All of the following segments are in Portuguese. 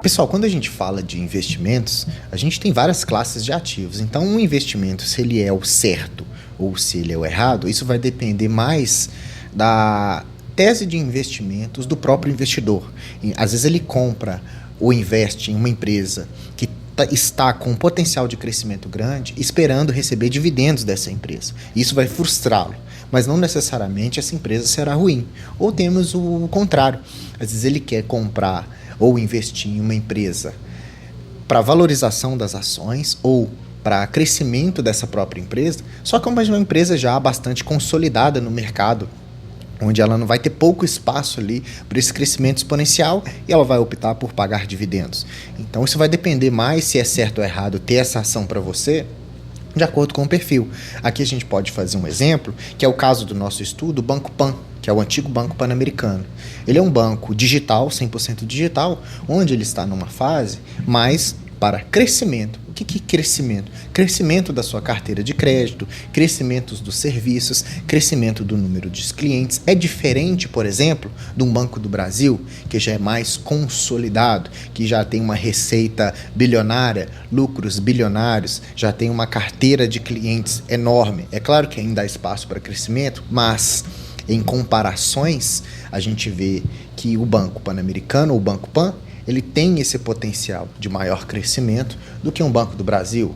Pessoal, quando a gente fala de investimentos, a gente tem várias classes de ativos. Então, um investimento, se ele é o certo ou se ele é o errado, isso vai depender mais da tese de investimentos do próprio investidor. E, às vezes ele compra ou investe em uma empresa que está com um potencial de crescimento grande, esperando receber dividendos dessa empresa. Isso vai frustrá-lo, mas não necessariamente essa empresa será ruim. Ou temos o contrário. Às vezes ele quer comprar ou investir em uma empresa para valorização das ações ou para crescimento dessa própria empresa, só que é uma empresa já bastante consolidada no mercado, onde ela não vai ter pouco espaço ali para esse crescimento exponencial e ela vai optar por pagar dividendos. Então isso vai depender mais se é certo ou errado ter essa ação para você, de acordo com o perfil. Aqui a gente pode fazer um exemplo, que é o caso do nosso estudo, o Banco Pan, que é o antigo Banco Pan-Americano. Ele é um banco digital, 100% digital, onde ele está numa fase mais para crescimento. O que é crescimento? Crescimento da sua carteira de crédito, crescimento dos serviços, crescimento do número de clientes. É diferente, por exemplo, de um Banco do Brasil, que já é mais consolidado, que já tem uma receita bilionária, lucros bilionários, já tem uma carteira de clientes enorme. É claro que ainda há espaço para crescimento, mas em comparações, a gente vê que o Banco Pan-Americano, ou Banco Pan, ele tem esse potencial de maior crescimento do que um Banco do Brasil.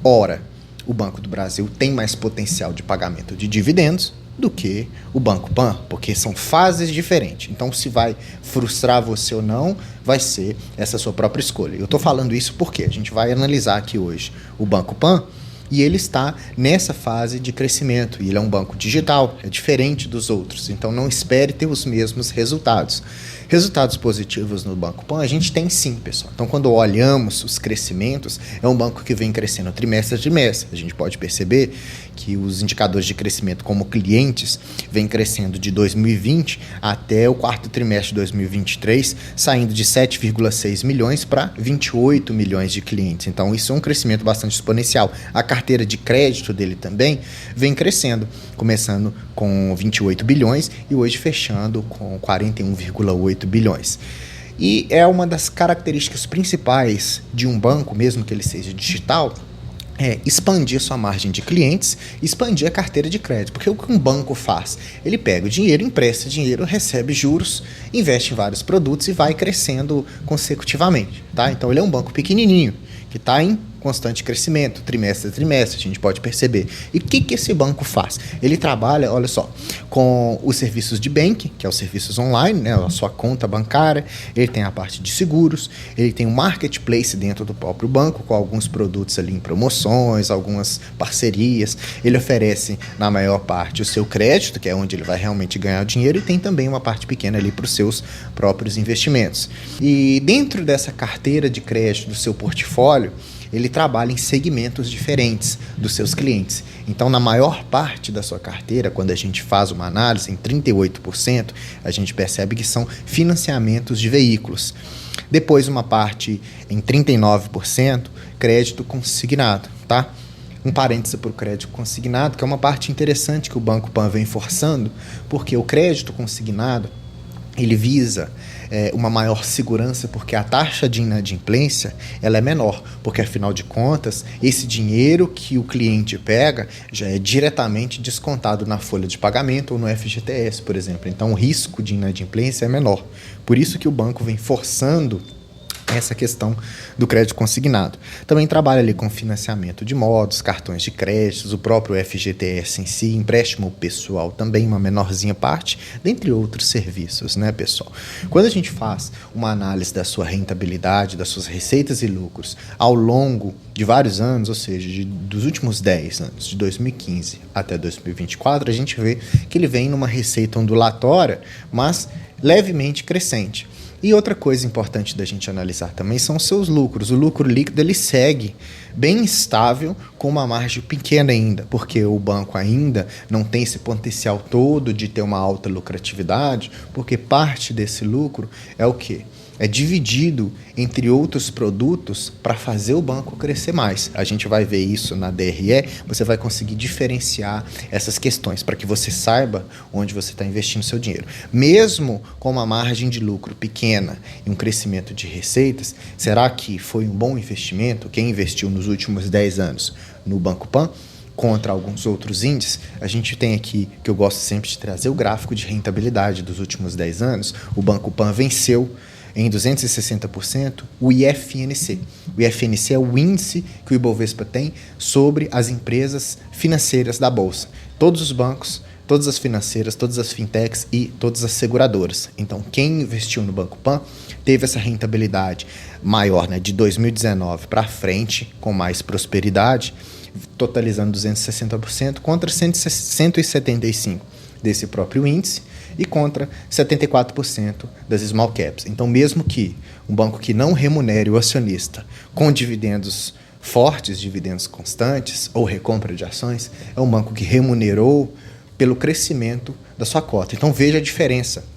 Ora, o Banco do Brasil tem mais potencial de pagamento de dividendos do que o Banco Pan, porque são fases diferentes. Então, se vai frustrar você ou não, vai ser essa sua própria escolha. Eu estou falando isso porque a gente vai analisar aqui hoje o Banco Pan, e ele está nessa fase de crescimento. E ele é um banco digital, é diferente dos outros. Então não espere ter os mesmos resultados. Resultados positivos no Banco Pan a gente tem sim, pessoal. Então quando olhamos os crescimentos, é um banco que vem crescendo trimestre a trimestre. A gente pode perceber que os indicadores de crescimento como clientes vêm crescendo de 2020 até o quarto trimestre de 2023, saindo de 7,6 milhões para 28 milhões de clientes. Então isso é um crescimento bastante exponencial. A carteira de crédito dele também vem crescendo, começando com 28 bilhões e hoje fechando com 41,8 bilhões. E é uma das características principais de um banco, mesmo que ele seja digital, é expandir sua margem de clientes, expandir a carteira de crédito. Porque o que um banco faz? Ele pega o dinheiro, empresta dinheiro, recebe juros, investe em vários produtos e vai crescendo consecutivamente. Tá? Então ele é um banco pequenininho, que está em constante crescimento, trimestre a trimestre, a gente pode perceber. E o que esse banco faz? Ele trabalha, olha só, com os serviços de banking, que é os serviços online, né, a sua conta bancária, ele tem a parte de seguros, ele tem um marketplace dentro do próprio banco, com alguns produtos ali em promoções, algumas parcerias, ele oferece, na maior parte, o seu crédito, que é onde ele vai realmente ganhar o dinheiro, e tem também uma parte pequena ali para os seus próprios investimentos. E dentro dessa carteira de crédito do seu portfólio, ele trabalha em segmentos diferentes dos seus clientes. Então, na maior parte da sua carteira, quando a gente faz uma análise, em 38%, a gente percebe que são financiamentos de veículos. Depois, uma parte em 39%, crédito consignado, tá? Um parêntese para o crédito consignado, que é uma parte interessante que o Banco Pan vem forçando, porque o crédito consignado, ele visa uma maior segurança, porque a taxa de inadimplência ela é menor, porque afinal de contas esse dinheiro que o cliente pega já é diretamente descontado na folha de pagamento ou no FGTS, por exemplo. Então o risco de inadimplência é menor. Por isso que o banco vem forçando essa questão do crédito consignado. Também trabalha ali com financiamento de motos, cartões de créditos, o próprio FGTS em si, empréstimo pessoal também, uma menorzinha parte, dentre outros serviços, né, pessoal? Quando a gente faz uma análise da sua rentabilidade, das suas receitas e lucros ao longo de vários anos, ou seja, dos últimos 10 anos, de 2015 até 2024, a gente vê que ele vem numa receita ondulatória, mas levemente crescente. E outra coisa importante da gente analisar também são os seus lucros. O lucro líquido ele segue bem estável, com uma margem pequena ainda, porque o banco ainda não tem esse potencial todo de ter uma alta lucratividade, porque parte desse lucro é o quê? é dividido entre outros produtos para fazer o banco crescer mais. A gente vai ver isso na DRE, você vai conseguir diferenciar essas questões para que você saiba onde você está investindo seu dinheiro. Mesmo com uma margem de lucro pequena e um crescimento de receitas, será que foi um bom investimento? Quem investiu nos últimos 10 anos no Banco Pan contra alguns outros índices, a gente tem aqui, que eu gosto sempre de trazer, o gráfico de rentabilidade dos últimos 10 anos. O Banco Pan venceu em 260% o IFNC. O IFNC é o índice que o Ibovespa tem sobre as empresas financeiras da Bolsa. Todos os bancos, todas as financeiras, todas as fintechs e todas as seguradoras. Então, quem investiu no Banco Pan teve essa rentabilidade maior, né, de 2019 para frente, com mais prosperidade, totalizando 260% contra 175% desse próprio índice e contra 74% das small caps. Então, mesmo que um banco que não remunere o acionista com dividendos fortes, dividendos constantes ou recompra de ações, é um banco que remunerou pelo crescimento da sua cota. Então, veja a diferença.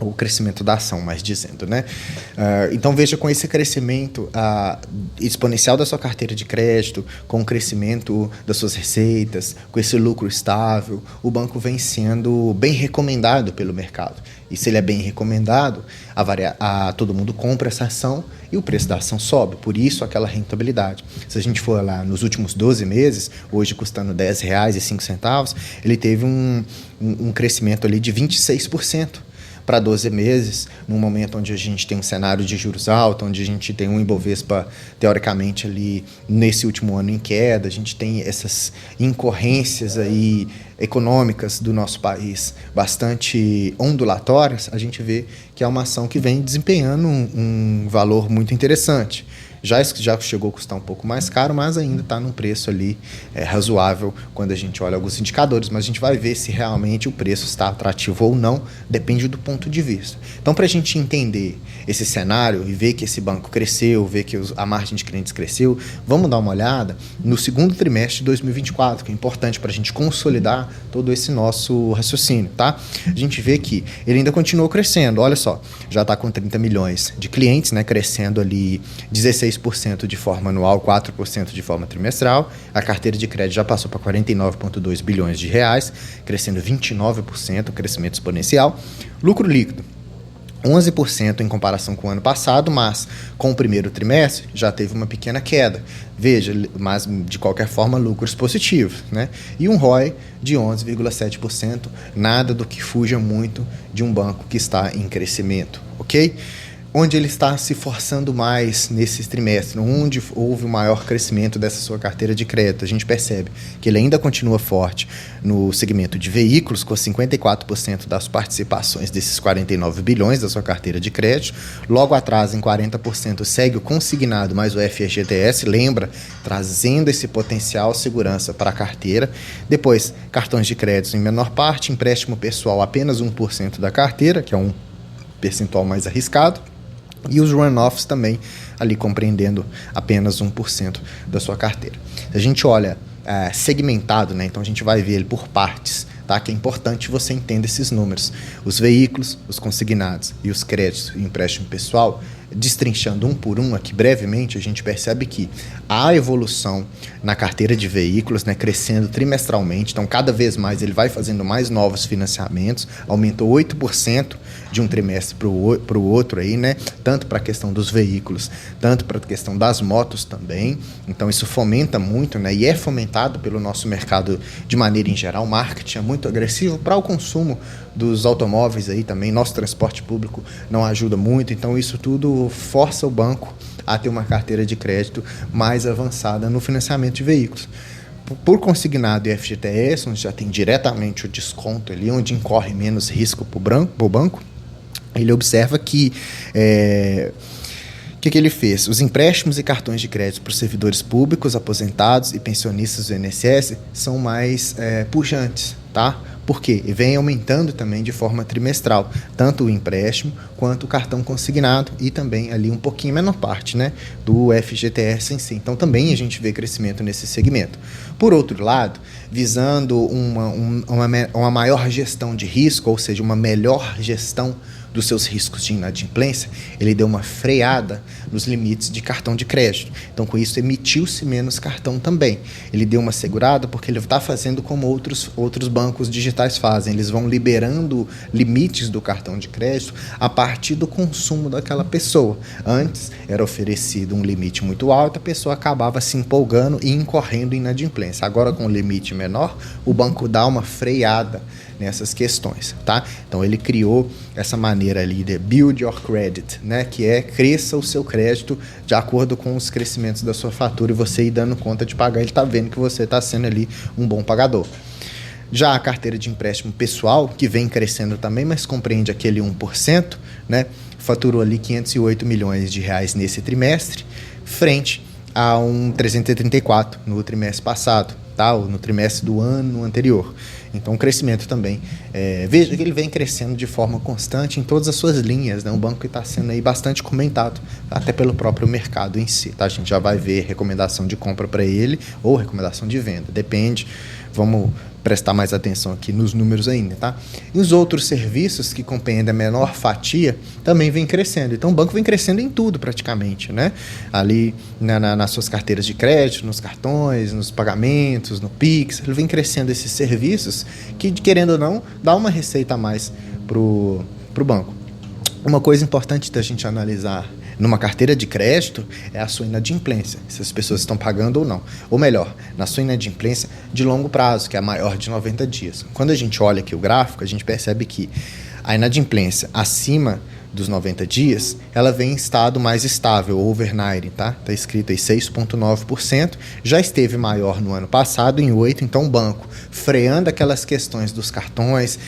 O crescimento da ação, mais dizendo, né? Então, veja, com esse crescimento exponencial da sua carteira de crédito, com o crescimento das suas receitas, com esse lucro estável, o banco vem sendo bem recomendado pelo mercado. E se ele é bem recomendado, todo mundo compra essa ação e o preço da ação sobe. Por isso, aquela rentabilidade. Se a gente for lá nos últimos 12 meses, hoje custando R$10,05, ele teve um crescimento ali de 26%. Para 12 meses, num momento onde a gente tem um cenário de juros alto, onde a gente tem um Ibovespa, teoricamente, ali nesse último ano em queda, a gente tem essas incorrências aí econômicas do nosso país bastante ondulatórias, a gente vê que é uma ação que vem desempenhando um valor muito interessante. Já chegou a custar um pouco mais caro, mas ainda está num preço ali razoável quando a gente olha alguns indicadores, mas a gente vai ver se realmente o preço está atrativo ou não, depende do ponto de vista. Então, para a gente entender esse cenário e ver que esse banco cresceu, ver que a margem de clientes cresceu, vamos dar uma olhada no segundo trimestre de 2024, que é importante para a gente consolidar todo esse nosso raciocínio, tá? A gente vê que ele ainda continuou crescendo, olha só, já está com 30 milhões de clientes, né, crescendo ali 16% de forma anual, 4% de forma trimestral. A carteira de crédito já passou para 49,2 bilhões de reais, crescendo 29%, crescimento exponencial. Lucro líquido, 11% em comparação com o ano passado, mas com o primeiro trimestre já teve uma pequena queda. Veja, mas de qualquer forma, lucros positivos, né? E um ROI de 11,7%, nada do que fuja muito de um banco que está em crescimento, ok? Onde ele está se forçando mais nesse trimestre, onde houve o maior crescimento dessa sua carteira de crédito, a gente percebe que ele ainda continua forte no segmento de veículos, com 54% das participações desses 49 bilhões da sua carteira de crédito. Logo atrás, em 40%, segue o consignado mais o FGTS, lembra, trazendo esse potencial segurança para a carteira. Depois, cartões de crédito em menor parte, empréstimo pessoal apenas 1% da carteira, que é um percentual mais arriscado. E os runoffs também, ali compreendendo apenas 1% da sua carteira. Se a gente olha segmentado, né? Então a gente vai ver ele por partes, tá? Que é importante você entender esses números. Os veículos, os consignados e os créditos e empréstimo pessoal, destrinchando um por um aqui brevemente, a gente percebe que a evolução na carteira de veículos, né, crescendo trimestralmente, então cada vez mais ele vai fazendo mais novos financiamentos, aumentou 8% de um trimestre para o outro aí, né, tanto para a questão dos veículos, tanto para a questão das motos também. Então isso fomenta muito, né, e é fomentado pelo nosso mercado de maneira em geral. O marketing é muito agressivo para o consumo dos automóveis aí também, nosso transporte público não ajuda muito, então isso tudo força o banco a ter uma carteira de crédito mais avançada no financiamento de veículos. Por consignado e FGTS, onde já tem diretamente o desconto ali, onde incorre menos risco para o banco, ele observa que o que ele fez? Os empréstimos e cartões de crédito para os servidores públicos, aposentados e pensionistas do INSS são mais pujantes, tá? Porque vem aumentando também de forma trimestral, tanto o empréstimo quanto o cartão consignado e também ali um pouquinho menor parte, né, do FGTS em si. Então também a gente vê crescimento nesse segmento. Por outro lado, visando uma maior gestão de risco, ou seja, uma melhor gestão dos seus riscos de inadimplência, ele deu uma freada nos limites de cartão de crédito. Então, com isso, emitiu-se menos cartão também. Ele deu uma segurada porque ele está fazendo como outros bancos digitais fazem. Eles vão liberando limites do cartão de crédito a partir do consumo daquela pessoa. Antes, era oferecido um limite muito alto, a pessoa acabava se empolgando e incorrendo em inadimplência. Agora, com um limite menor, o banco dá uma freada nessas questões, tá? Então ele criou essa maneira ali de build your credit, né? Que é cresça o seu crédito de acordo com os crescimentos da sua fatura e você ir dando conta de pagar, ele tá vendo que você está sendo ali um bom pagador. Já a carteira de empréstimo pessoal, que vem crescendo também, mas compreende aquele 1%, né? Faturou ali 508 milhões de reais nesse trimestre, frente a um 334 no trimestre passado, tá? Ou no trimestre do ano anterior. Então, o crescimento também, veja que ele vem crescendo de forma constante em todas as suas linhas, né? Um banco que está sendo aí bastante comentado, até pelo próprio mercado em si, tá? A gente já vai ver recomendação de compra para ele ou recomendação de venda, depende. Vamos prestar mais atenção aqui nos números ainda, tá? E os outros serviços que compreendem a menor fatia também vem crescendo. Então, o banco vem crescendo em tudo praticamente, né? Ali nas suas carteiras de crédito, nos cartões, nos pagamentos, no Pix, ele vem crescendo esses serviços que, querendo ou não, dá uma receita a mais pro banco. Uma coisa importante da gente analisar numa carteira de crédito é a sua inadimplência, se as pessoas estão pagando ou não. Ou melhor, na sua inadimplência de longo prazo, que é a maior de 90 dias. Quando a gente olha aqui o gráfico, a gente percebe que a inadimplência acima dos 90 dias, ela vem em estado mais estável, overnight, tá? Está escrito aí 6,9%, já esteve maior no ano passado em 8%, então o banco freando aquelas questões dos cartões,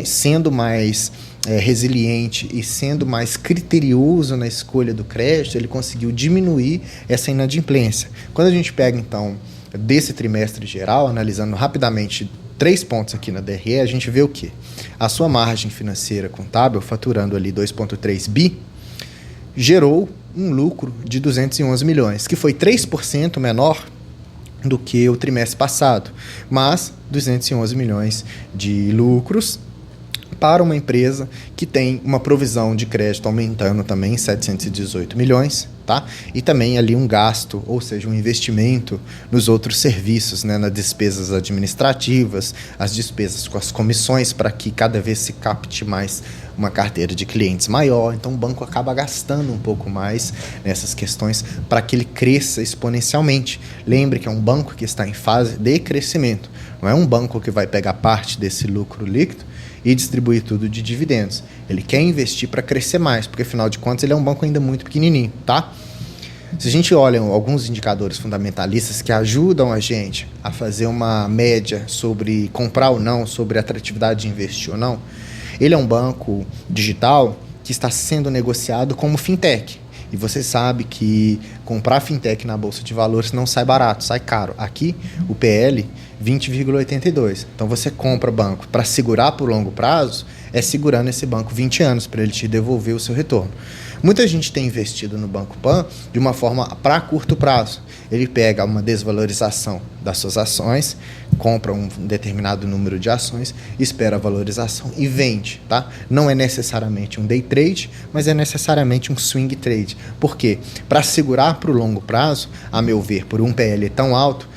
sendo mais resiliente e sendo mais criterioso na escolha do crédito, ele conseguiu diminuir essa inadimplência. Quando a gente pega, então, desse trimestre geral, analisando rapidamente 3 pontos aqui na DRE, a gente vê o quê? A sua margem financeira contábil, faturando ali 2,3 bi, gerou um lucro de 211 milhões, que foi 3% menor do que o trimestre passado, mas 211 milhões de lucros para uma empresa que tem uma provisão de crédito aumentando também 718 milhões, tá? E também ali um gasto, ou seja, um investimento nos outros serviços, né? Nas despesas administrativas, as despesas com as comissões para que cada vez se capte mais uma carteira de clientes maior. Então o banco acaba gastando um pouco mais nessas questões para que ele cresça exponencialmente. Lembre que é um banco que está em fase de crescimento, não é um banco que vai pegar parte desse lucro líquido e distribuir tudo de dividendos. Ele quer investir para crescer mais, porque afinal de contas ele é um banco ainda muito pequenininho, tá? Se a gente olha alguns indicadores fundamentalistas que ajudam a gente a fazer uma média sobre comprar ou não, sobre a atratividade de investir ou não, ele é um banco digital que está sendo negociado como fintech. E você sabe que comprar fintech na Bolsa de Valores não sai barato, sai caro. Aqui, o PL, 20,82. Então, você compra banco para segurar por longo prazo, é segurando esse banco 20 anos para ele te devolver o seu retorno. Muita gente tem investido no Banco Pan de uma forma para curto prazo. Ele pega uma desvalorização das suas ações, compra um determinado número de ações, espera a valorização e vende, tá? Não é necessariamente um day trade, mas é necessariamente um swing trade. Por quê? Para segurar para o longo prazo, a meu ver, por um PL tão alto,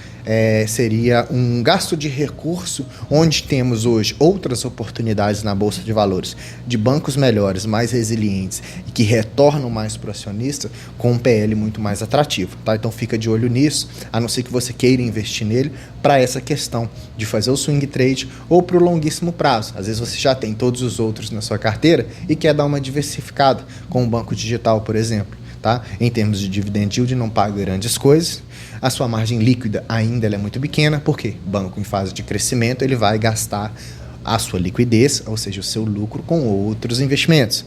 seria um gasto de recurso onde temos hoje outras oportunidades na Bolsa de Valores de bancos melhores, mais resilientes e que retornam mais para o acionista com um PL muito mais atrativo, tá? Então fica de olho nisso, a não ser que você queira investir nele para essa questão de fazer o swing trade ou para o longuíssimo prazo. Às vezes você já tem todos os outros na sua carteira e quer dar uma diversificada com um banco digital, por exemplo. Tá? Em termos de dividend yield, não paga grandes coisas. A sua margem líquida ainda é muito pequena, porque banco em fase de crescimento ele vai gastar a sua liquidez, ou seja, o seu lucro com outros investimentos.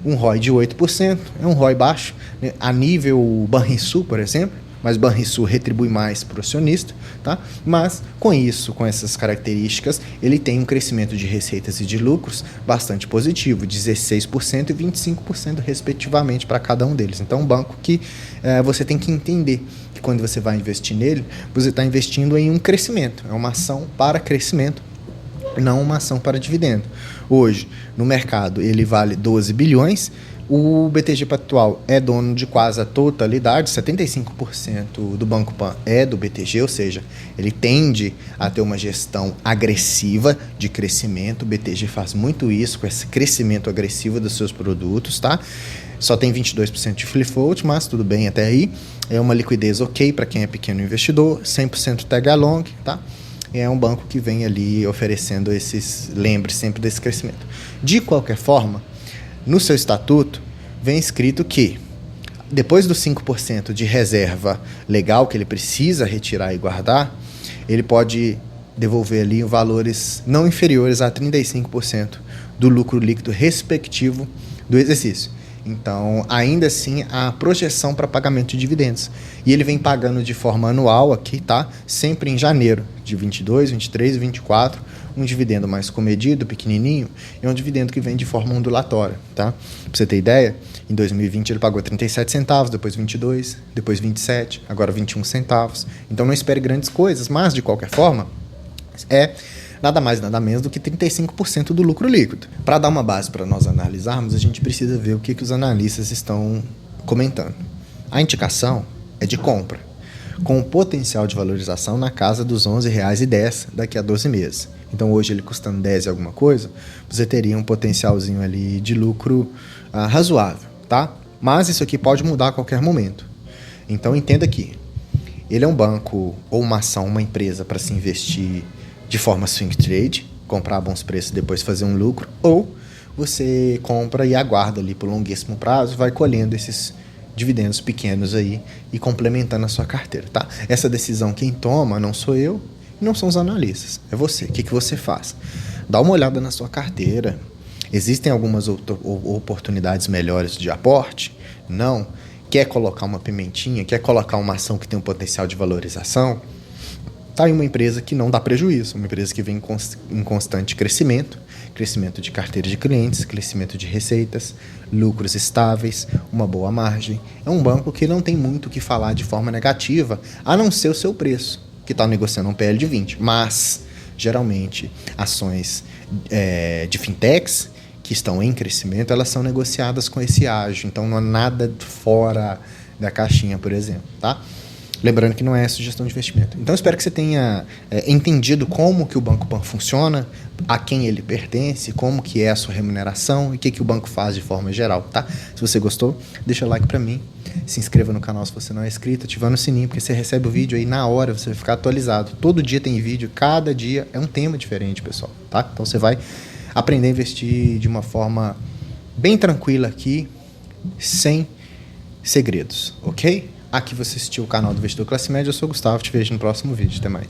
Um ROI de 8% é um ROI baixo, né? A nível Banrisul, por exemplo, mas Banrisul retribui mais para o acionista, tá? Mas com isso, com essas características, ele tem um crescimento de receitas e de lucros bastante positivo, 16% e 25% respectivamente para cada um deles. Então, um banco que você tem que entender que quando você vai investir nele, você está investindo em um crescimento, é uma ação para crescimento, não uma ação para dividendo. Hoje, no mercado, ele vale 12 bilhões. O BTG Pactual é dono de quase a totalidade, 75% do Banco Pan é do BTG, ou seja, ele tende a ter uma gestão agressiva de crescimento. O BTG faz muito isso, com esse crescimento agressivo dos seus produtos, tá? Só tem 22% de free float, mas tudo bem até aí. É uma liquidez ok para quem é pequeno investidor, 100% tag along, tá? É um banco que vem ali oferecendo lembre sempre desse crescimento. De qualquer forma, no seu estatuto, vem escrito que, depois dos 5% de reserva legal que ele precisa retirar e guardar, ele pode devolver ali valores não inferiores a 35% do lucro líquido respectivo do exercício. Então, ainda assim, a projeção para pagamento de dividendos. E ele vem pagando de forma anual aqui, tá? Sempre em janeiro de 22, 23 e 24, um dividendo mais comedido, pequenininho, e um dividendo que vem de forma ondulatória, tá? Para você ter ideia, em 2020 ele pagou 37 centavos, depois 22, depois 27, agora 21 centavos. Então não espere grandes coisas, mas de qualquer forma, é nada mais nada menos do que 35% do lucro líquido. Para dar uma base para nós analisarmos, a gente precisa ver o que os analistas estão comentando. A indicação é de compra, com o potencial de valorização na casa dos R$ 11,10 daqui a 12 meses. Então hoje ele custando 10 e alguma coisa, você teria um potencialzinho ali de lucro razoável, tá? Mas isso aqui pode mudar a qualquer momento. Então entenda que ele é um banco ou uma ação, uma empresa para se investir de forma swing trade, comprar a bons preços e depois fazer um lucro, ou você compra e aguarda ali por longuíssimo prazo, vai colhendo esses dividendos pequenos aí e complementando a sua carteira, tá? Essa decisão quem toma não sou eu e não são os analistas, é você. O que você faz? Dá uma olhada na sua carteira. Existem algumas oportunidades melhores de aporte? Não. Quer colocar uma pimentinha? Quer colocar uma ação que tem um potencial de valorização? Está aí uma empresa que não dá prejuízo, uma empresa que vem em constante crescimento, crescimento de carteira de clientes, crescimento de receitas, lucros estáveis, uma boa margem. É um banco que não tem muito o que falar de forma negativa, a não ser o seu preço, que está negociando um PL de 20. Mas, geralmente, ações de fintechs que estão em crescimento, elas são negociadas com esse ágio, então não há nada fora da caixinha, por exemplo, tá? Lembrando que não é sugestão de investimento. Então, espero que você tenha entendido como que o Banco Pan funciona, a quem ele pertence, como que é a sua remuneração e o que o banco faz de forma geral, tá? Se você gostou, deixa o like para mim, se inscreva no canal se você não é inscrito, ativando o sininho, porque você recebe o vídeo aí na hora, você vai ficar atualizado. Todo dia tem vídeo, cada dia é um tema diferente, pessoal, tá? Então, você vai aprender a investir de uma forma bem tranquila aqui, sem segredos, ok? Aqui você assistiu o canal do Investidor Classe Média, eu sou o Gustavo, te vejo no próximo vídeo, até mais.